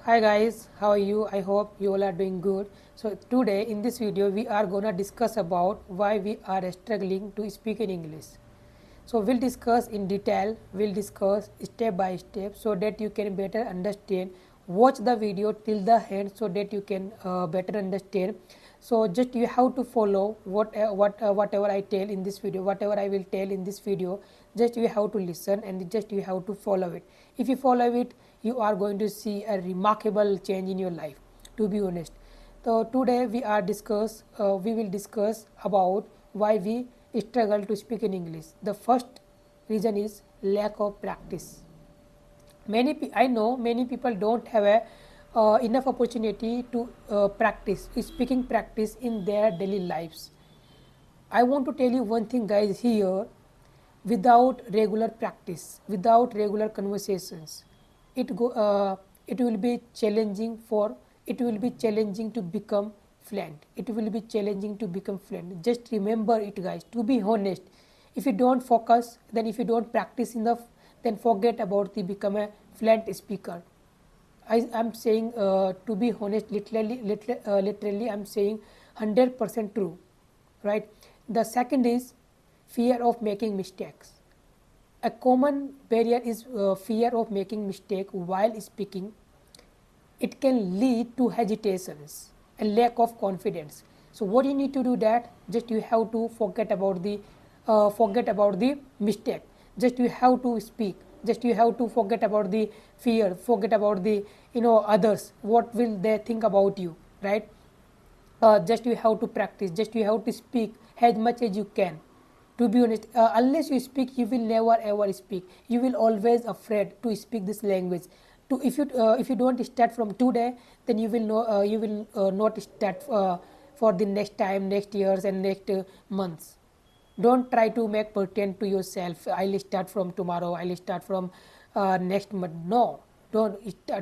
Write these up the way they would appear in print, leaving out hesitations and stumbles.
Hi guys, how are you? I hope you all are doing good. So today in this video we are gonna discuss about why we are struggling to speak in English. So we'll discuss in detail, we'll discuss step by step so that you can better understand. Watch the video till the end so that you can better understand. So just you have to follow whatever I tell in this video, whatever I will tell in this video, just you have to listen and just you have to follow it. If you follow it, you are going to see a remarkable change in your life, to be honest. So today we will discuss about why we struggle to speak in English. The first reason is lack of practice. I know many people don't have enough opportunity to practice speaking practice in their daily lives. I want to tell you one thing, guys, here. Without regular practice, without regular conversations, it will be challenging to become fluent. It will be challenging to become fluent. Just remember it, guys. To be honest, if you don't focus, then if you don't practice enough, then forget about the become a fluent speaker. I am saying to be honest, literally I'm saying 100% true, right? The second is fear of making mistakes. A common barrier is fear of making mistake while speaking. It can lead to hesitations and lack of confidence. So what you need to do that, just you have to forget about the mistake. Just you have to speak. Just you have to forget about the fear, forget about the others. What will they think about you, right? Just you have to practice. Just you have to speak as much as you can. To be honest, unless you speak, you will never ever speak. You will always afraid to speak this language. If you don't start from today, then you will not start for the next time, next years and next months. Don't try to make pretend to yourself. I'll start from tomorrow. I'll start from next month. No, don't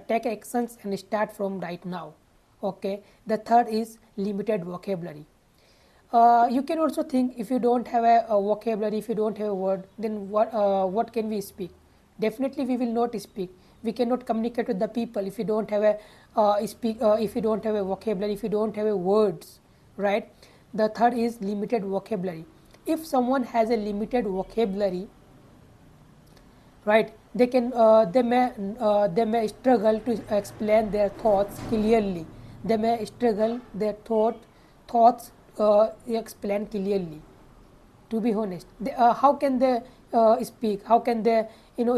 take actions and start from right now. Okay. The third is limited vocabulary. You can also think, if you don't have a vocabulary, if you don't have a word, then what can we speak? Definitely we will not speak. We cannot communicate with the people if you don't have a if you don't have a vocabulary, if you don't have a words, right? The third is limited vocabulary. If someone has a limited vocabulary, right, they may struggle to explain their thoughts clearly. They may struggle their thoughts explain clearly. To be honest, how can they speak? How can they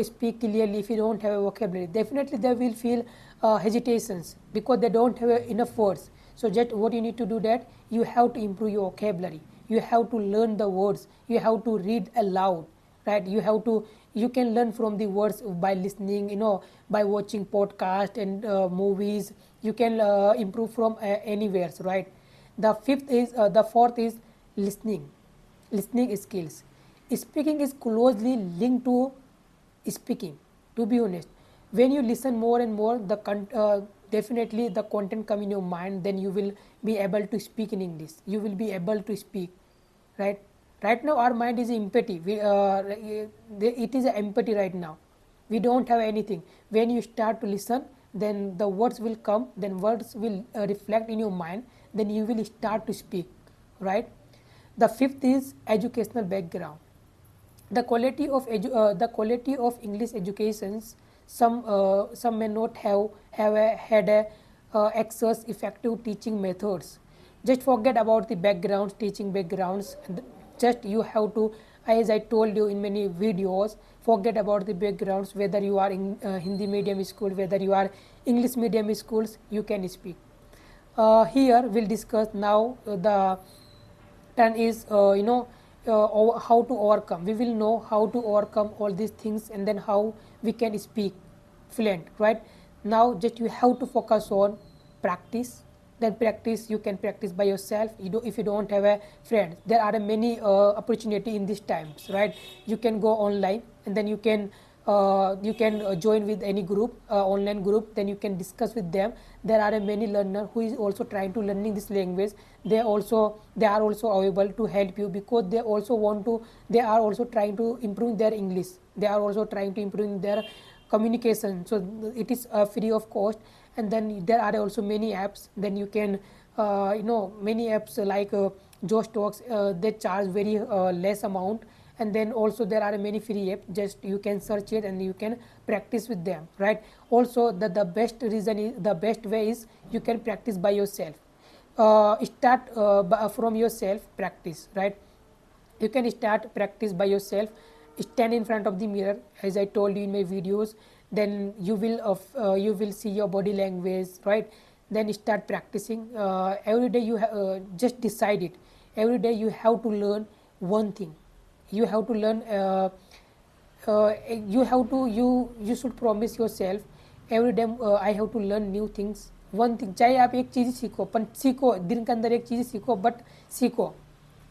speak clearly if you don't have a vocabulary? Definitely they will feel hesitations because they don't have enough words. So just what you need to do, that you have to improve your vocabulary. You have to learn the words. You have to read aloud, right? You can learn from the words by listening, by watching podcast and movies. You can improve from anywhere, right? The fourth is listening skills. Speaking is closely linked to speaking. To be honest, when you listen more and more, definitely the content come in your mind. Then you will be able to speak in English. You will be able to speak, right? Right now our mind is empty. It is empty right now. We don't have anything. When you start to listen, then the words will come. Then words will reflect in your mind. Then you will start to speak, right? The fifth is educational background. The quality of English educations, some may not had a access effective teaching methods. Just forget about the backgrounds, teaching backgrounds. Just you have to, as I told you in many videos, forget about the backgrounds. Whether you are in Hindi medium school, whether you are English medium schools, you can speak. Here we'll discuss now the turn is how to overcome. We will know how to overcome all these things, and then how we can speak fluent, right? Now just you have to focus on practice. Then practice, you can practice by yourself. If you don't have a friend, there are many opportunity in these times, right? You can go online, and then you can join with any group, online group. Then you can discuss with them. There are many learner who is also trying to learning this language. They are also available to help you, because they are also trying to improve their English. They are also trying to improve their communication. So it is free of cost, and then there are also many apps. Then you can many apps like Josh Talks, they charge very less amount, and then also there are many free apps. Just you can search it and you can practice with them, right? Also the best reason is, the best way is you can practice by yourself. Start from yourself practice, right? You can start practice by yourself. Stand in front of the mirror, as I told you in my videos. Then you will see your body language, right? Then start practicing every day. Just decide it. Every day you have to learn one thing. You have to learn you should promise yourself every day I have to learn new things. One thing, चाहे आप एक चीज़ सीखो, पर सीखो, दिन के अंदर एक चीज़ सीखो, बट सीखो,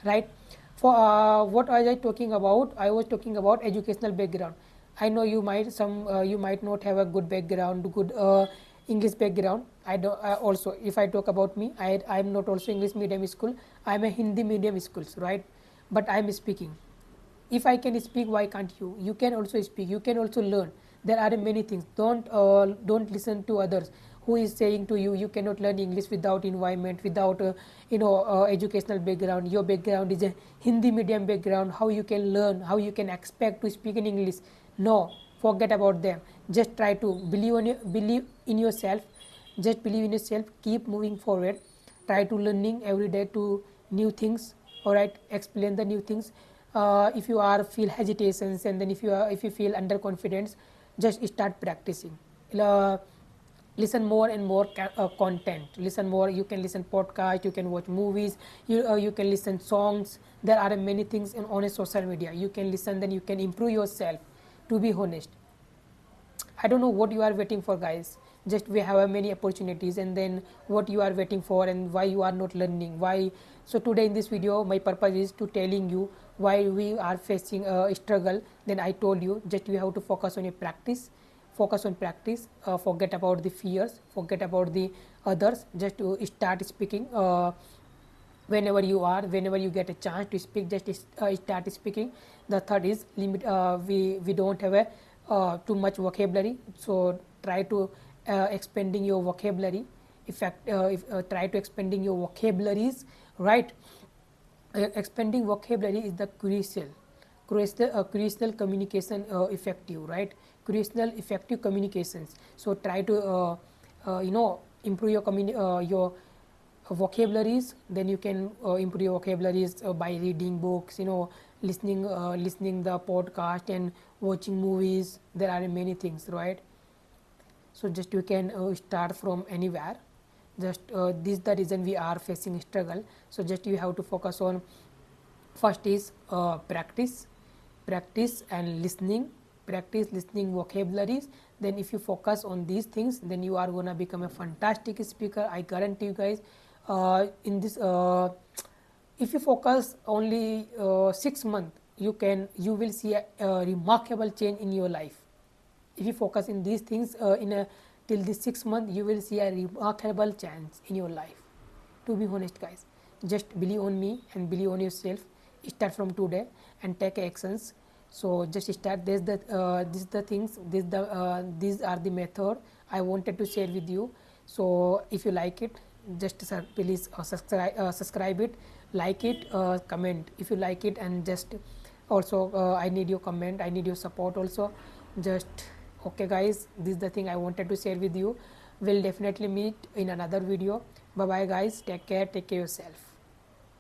right? For what was I talking about? I was talking about educational background. I know you might not have a good background, good English background. I don't also, if I talk about me, I am not also English medium school. I am a Hindi medium schools, right? But I am speaking. If I can speak, why can't you? You can also speak. You can also learn. There are many things. Don't listen to others who is saying to you you cannot learn English without environment, without educational background. Your background is a Hindi medium background. How you can learn? How you can expect to speak in English? No, forget about them. Just try to believe in yourself. Just believe in yourself. Keep moving forward. Try to learning every day to new things. All right, explain the new things. If you feel hesitations, and then if you feel underconfidence, just start practicing. Listen more and more content. Listen more. You can listen podcast. You can watch movies. You can listen songs. There are many things on a social media. You can listen. Then you can improve yourself. To be honest, I don't know what you are waiting for, guys. Just we have many opportunities, and then what you are waiting for, and why you are not learning. Why? So today in this video, my purpose is to telling you why we are facing a struggle. Then I told you just you have to focus on your practice. Focus on practice. Forget about the fears. Forget about the others. Just to start speaking. Whenever you get a chance to speak, just start speaking. The third is limit. We don't have a too much vocabulary, so try to expanding your vocabulary. Try to expanding your vocabularies, right? Expanding vocabulary is the crucial communication effective, right? Crucial effective communications. So try to improve your vocabularies. Then you can improve your vocabularies by reading books, listening the podcast and watching movies. There are many things, right? So just you can start from anywhere. Just this is the reason we are facing struggle. So just you have to focus on, first is practice and listening. Practice listening vocabularies. Then if you focus on these things, then you are gonna become a fantastic speaker. I guarantee you guys. In this if you focus only 6 months, you will see a remarkable change in your life. If you focus in these things till this 6 months, you will see a remarkable change in your life. To be honest, guys, just believe on me and believe on yourself. Start from today and take actions. So just start. These the things. These are the method I wanted to share with you. So if you like it, just please subscribe it, like it, comment if you like it, and just also I need your comment, I need your support also. Just okay, guys, this is the thing I wanted to share with you. We'll definitely meet in another video. Bye bye, guys. Take care yourself.